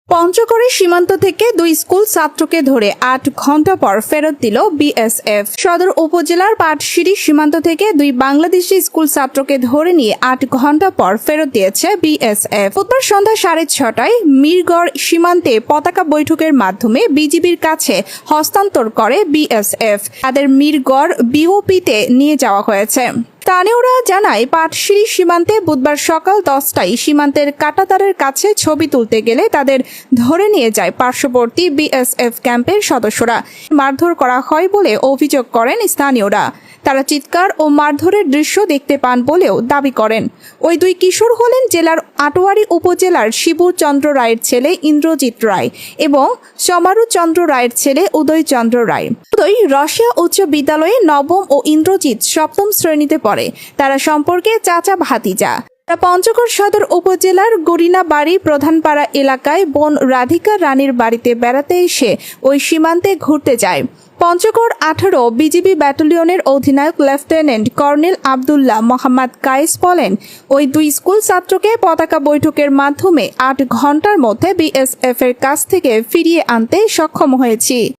পঞ্চগড়ের সীমান্ত থেকে দুই স্কুল ছাত্রকে ধরে ৮ ঘণ্টা পর ফেরত দিল বিএসএফ। সদর উপজেলার পাটশিরি সীমান্ত থেকে দুই বাংলাদেশি স্কুল ছাত্রকে ধরে নিয়ে ৮ ঘণ্টা পর ফেরত দিয়েছে বিএসএফ। বুধবার সন্ধ্যা 6:30টায় মিরগড় সীমান্তে পতাকা বৈঠকের মাধ্যমে বিজিবির কাছে হস্তান্তর করে বিএসএফ। তাদের মিরগড় বিওপিতে নিয়ে যাওয়া হয়েছে। স্থানীয়রা জানায়, পাটশিরি সীমান্তে বুধবার সকাল 10টায় সীমান্তের কাঁটাতারের কাছে ছবি তুলতে গেলে তাদের ধরে নিয়ে যায় পার্শ্ববর্তী বিএসএফ ক্যাম্পের সদস্যরা। মারধর করা হয় বলে অভিযোগ করেন স্থানীয়রা। তারা চিৎকার ও মারধরের দৃশ্য দেখতে পান বলেও দাবি করেন। ওই দুই কিশোর হলেন জেলার আটোয়ারী উপজেলার শিবু চন্দ্র রায়ের ছেলে ইন্দ্রজিৎ রায় এবং সমারু চন্দ্র রায়ের ছেলে উদয় চন্দ্র রায়। উদয় রাশিয়া উচ্চ বিদ্যালয়ে নবম ও ইন্দ্রজিৎ সপ্তম শ্রেণীতে পড়ে। তারা সম্পর্কে চাচা ভাতিজা। তারা পঞ্চগড় সদর উপজেলার গরিনাবাড়ি প্রধানপাড়া এলাকায় বোন রাধিকা রানীর বাড়িতে বেড়াতে এসে ওই সীমান্তে ঘুরতে যায়। পঞ্চগড় 18 বিজিবি ব্যাটালিয়নের অধিনায়ক লেফটেন্যান্ট কর্নেল আবদুল্লাহ মোহাম্মদ কায়েস বলেন, ওই দুই স্কুল ছাত্রকে পতাকা বৈঠকের মাধ্যমে ৮ ঘণ্টার মধ্যে বিএসএফ এর কাছ থেকে ফিরিয়ে আনতে সক্ষম হয়েছি।